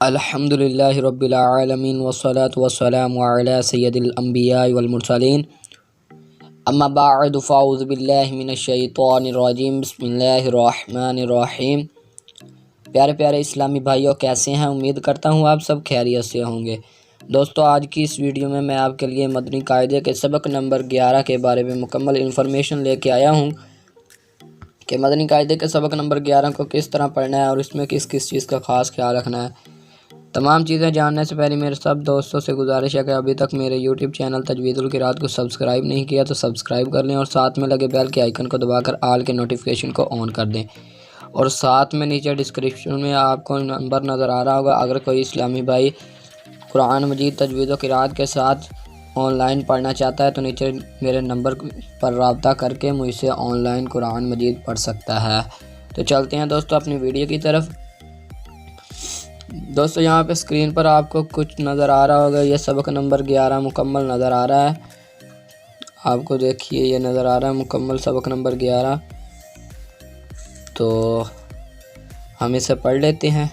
الحمدللہ رب العالمین والصلاة والسلام علی سید الانبیاء والمرسلین اما بعد فاعوذ باللہ من الشیطان الرجیم بسم اللہ الرحمن الرحیم۔ پیارے پیارے اسلامی بھائیوں، کیسے ہیں؟ امید کرتا ہوں آپ سب خیریت سے ہوں گے۔ دوستو، آج کی اس ویڈیو میں آپ کے لیے مدنی قاعدے کے سبق نمبر 11 کے بارے میں مکمل انفارمیشن لے کے آیا ہوں کہ مدنی قاعدے کے سبق نمبر 11 کو کس طرح پڑھنا ہے اور اس میں کس کس چیز کا خاص خیال رکھنا ہے۔ تمام چیزیں جاننے سے پہلے میرے سب دوستوں سے گزارش ہے کہ ابھی تک میرے یوٹیوب چینل تجوید القراءت کو سبسکرائب نہیں کیا تو سبسکرائب کر لیں اور ساتھ میں لگے بیل کے آئیکن کو دبا کر آل کے نوٹیفیکیشن کو آن کر دیں، اور ساتھ میں نیچے ڈسکرپشن میں آپ کو نمبر نظر آ رہا ہوگا۔ اگر کوئی اسلامی بھائی قرآن مجید تجوید و قراءت کے ساتھ آن لائن پڑھنا چاہتا ہے تو نیچے میرے نمبر پر رابطہ کر کے مجھ سے آن لائن قرآن مجید پڑھ سکتا ہے۔ تو چلتے ہیں دوستو اپنی ویڈیو کی طرف۔ دوستو، یہاں پہ اسکرین پر آپ کو کچھ نظر آ رہا ہوگا، یہ سبق نمبر 11 مکمل نظر آ رہا ہے آپ کو۔ دیکھیے، یہ نظر آ رہا ہے مکمل سبق نمبر 11۔ تو ہم اسے پڑھ لیتے ہیں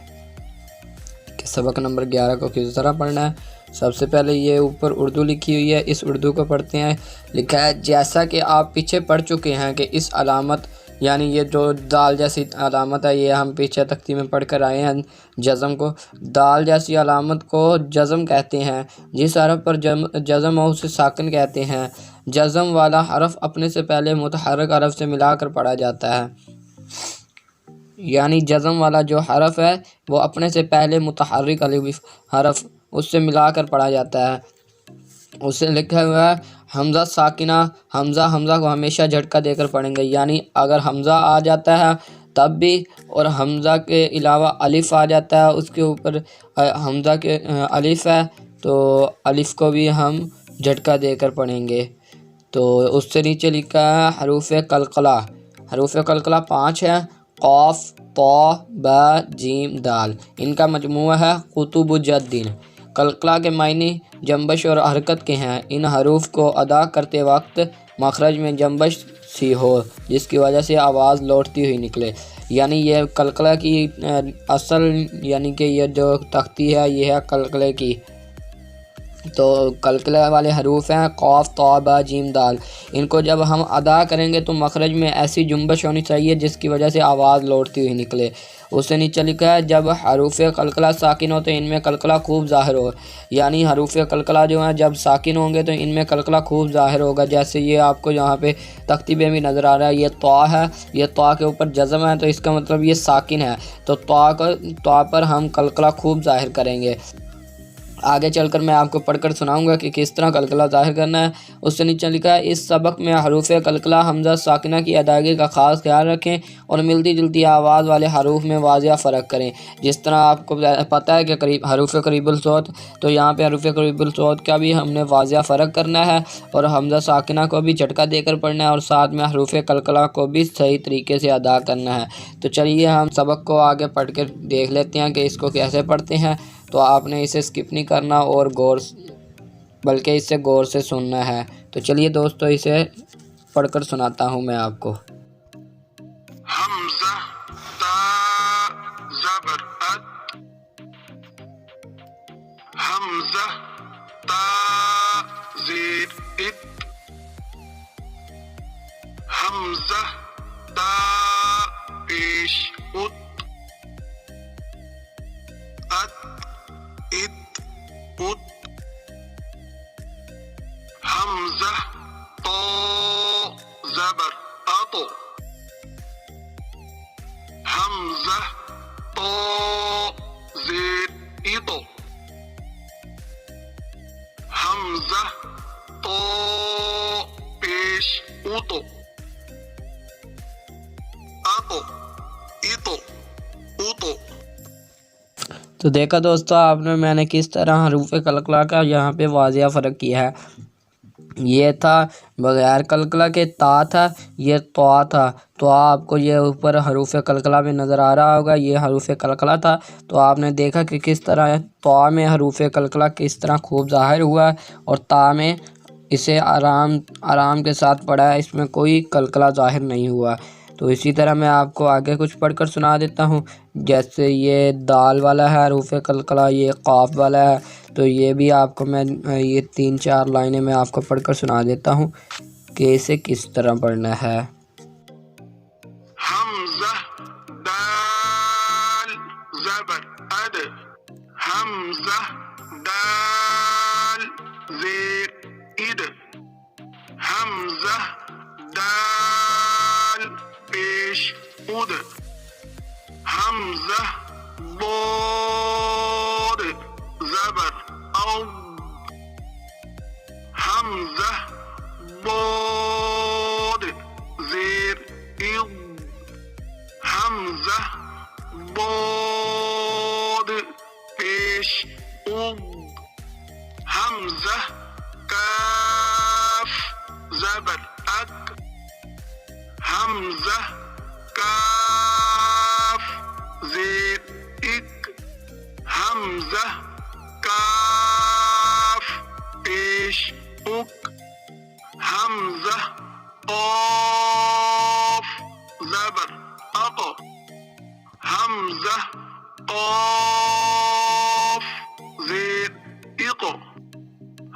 کہ سبق نمبر 11 کو کس طرح پڑھنا ہے۔ سب سے پہلے یہ اوپر اردو لکھی ہوئی ہے، اس اردو کو پڑھتے ہیں۔ لکھا ہے، جیسا کہ آپ پیچھے پڑھ چکے ہیں کہ اس علامت، یعنی یہ جو دال جیسی علامت ہے، یہ ہم پیچھے تختی میں پڑھ کر آئے ہیں جزم کو۔ دال جیسی علامت کو جزم کہتے ہیں۔ جس حرف پر جزم ہو اسے ساکن کہتے ہیں۔ جزم والا حرف اپنے سے پہلے متحرک حرف سے ملا کر پڑھا جاتا ہے، یعنی جزم والا جو حرف ہے وہ اپنے سے پہلے متحرک حرف اس سے ملا کر پڑھا جاتا ہے۔ اس سے لکھا ہوا ہے حمزہ ساکنہ۔ حمزہ کو ہمیشہ جھٹکا دے کر پڑھیں گے، یعنی اگر حمزہ آ جاتا ہے تب بھی، اور حمزہ کے علاوہ الف آ جاتا ہے اس کے اوپر، حمزہ کے الف ہے تو الف کو بھی ہم جھٹکا دے کر پڑھیں گے۔ تو اس سے نیچے لکھا ہے حروف قلقلہ۔ حروف قلقلہ 5 ہیں: قاف، طا، با، جیم، دال۔ ان کا مجموعہ ہے قطب جد۔ قلقلہ کے معنی جنبش اور حرکت کے ہیں۔ ان حروف کو ادا کرتے وقت مخرج میں جنبش سی ہو جس کی وجہ سے آواز لوٹتی ہوئی نکلے، یعنی یہ قلقلہ کی اصل، یعنی کہ یہ جو تختی ہے یہ ہے قلقلے کی۔ تو قلقلہ والے حروف ہیں قاف، طا، با، جیم، دال۔ ان کو جب ہم ادا کریں گے تو مخرج میں ایسی جنبش ہونی چاہیے جس کی وجہ سے آواز لوٹتی ہوئی نکلے۔ اس سے نیچے لکھا ہے جب حروف قلقلہ ساکن ہو تو ان میں قلقلہ خوب ظاہر ہو، یعنی حروف قلقلہ جو ہیں جب ساکن ہوں گے تو ان میں قلقلہ خوب ظاہر ہوگا، جیسے یہ آپ کو یہاں پہ تختی پہ بھی نظر آ رہا ہے۔ یہ طا ہے، یہ طا کے اوپر جزم ہے تو اس کا مطلب یہ ساکن ہے، تو طا پر ہم قلقلہ خوب ظاہر کریں گے۔ آگے چل کر میں آپ کو پڑھ کر سناؤں گا کہ کس طرح قلقلہ ظاہر کرنا ہے۔ اس سے نیچے لکھا ہے اس سبق میں حروف قلقلہ حمزہ ساکنہ کی ادائیگی کا خاص خیال رکھیں اور ملتی جلتی آواز والے حروف میں واضح فرق کریں۔ جس طرح آپ کو پتہ ہے کہ حروف قریب الصوت، تو یہاں پہ حروف قریب الصوت کا بھی ہم نے واضح فرق کرنا ہے اور حمزہ ساکنہ کو بھی جھٹکا دے کر پڑھنا ہے اور ساتھ میں حروف قلقلہ کو بھی صحیح طریقے سے ادا کرنا ہے۔ تو چلیے ہم سبق کو آگے پڑھ کے دیکھ لیتے ہیں کہ اس کو کیسے پڑھتے ہیں۔ تو آپ نے اسے سکپ نہیں کرنا اور بلکہ اسے غور سے سننا ہے۔ تو چلیے دوستو اسے پڑھ کر سناتا ہوں میں آپ کو۔ حمزہ تا زبر ات، حمزہ تا زیر ات، حمزہ تا پیش ات، ات ات ات، حمزہ طا زبر اتو، حمزہ طا زیر ایتو، حمزہ طا پیش اوتو، اتو ایتو اوتو۔ تو دیکھا دوستو آپ نے، میں نے کس طرح حروف قلقلہ کا یہاں پہ واضح فرق کیا ہے۔ یہ تھا بغیر قلقلہ کے تا تھا، یہ طا تھا۔ تو آپ کو یہ اوپر حروف قلقلہ میں نظر آ رہا ہوگا، یہ حروف قلقلہ تھا۔ تو آپ نے دیکھا کہ کس طرح طا میں حروف قلقلہ کس طرح خوب ظاہر ہوا اور تا میں اسے آرام کے ساتھ پڑھا ہے، اس میں کوئی قلقلہ ظاہر نہیں ہوا۔ تو اسی طرح میں آپ کو آگے کچھ پڑھ کر سنا دیتا ہوں. جیسے یہ دال والا ہے حروف قلقلہ، یہ قاف والا ہے، تو یہ بھی آپ کو میں یہ 3-4 لائنیں میں آپ کو پڑھ کر سنا دیتا ہوں کہ اسے کس طرح پڑھنا ہے. حمزہ دال زبر اد، حمزہ دال زیر اد، حمزہ دال پیش اد، حمزہ بود زبر او، حمزہ بود زیر اض، حمزہ بود پیش اض، حمزہ کاف زبر اک، حمزہ کاف زیر اک، حمزہ کاف پیش اک، حمزہ قاف زبر اق، حمزہ قاف زیر اق،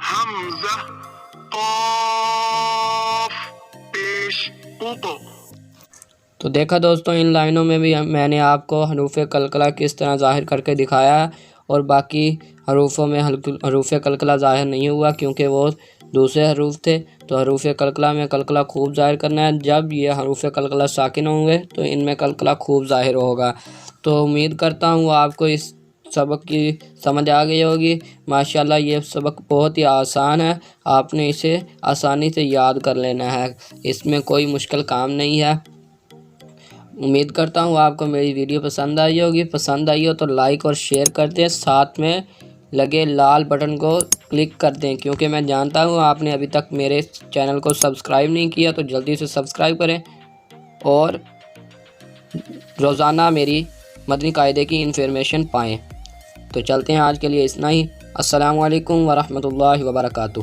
حمزہ قاف پیش اق. تو دیکھا دوستو، ان لائنوں میں بھی میں نے آپ کو حروف قلقلہ کس طرح ظاہر کر کے دکھایا ہے، اور باقی حروفوں میں حروف قلقلہ ظاہر نہیں ہوا کیونکہ وہ دوسرے حروف تھے. تو حروف قلقلہ میں قلقلہ خوب ظاہر کرنا ہے. جب یہ حروف قلقلہ ساکن ہوں گے تو ان میں قلقلہ خوب ظاہر ہوگا. تو امید کرتا ہوں آپ کو اس سبق کی سمجھ آ گئی ہوگی. ماشاءاللہ یہ سبق بہت ہی آسان ہے، آپ نے اسے آسانی سے یاد کر لینا ہے، اس میں کوئی مشکل کام نہیں ہے. امید کرتا ہوں آپ کو میری ویڈیو پسند آئی ہوگی. پسند آئی ہو تو لائک اور شیئر کر دیں، ساتھ میں لگے لال بٹن کو کلک کر دیں، کیونکہ میں جانتا ہوں آپ نے ابھی تک میرے چینل کو سبسکرائب نہیں کیا. تو جلدی سے سبسکرائب کریں اور روزانہ میری مدنی قاعدے کی انفارمیشن پائیں. تو چلتے ہیں، آج کے لیے اتنا ہی. السلام علیکم ورحمۃ اللہ وبرکاتہ.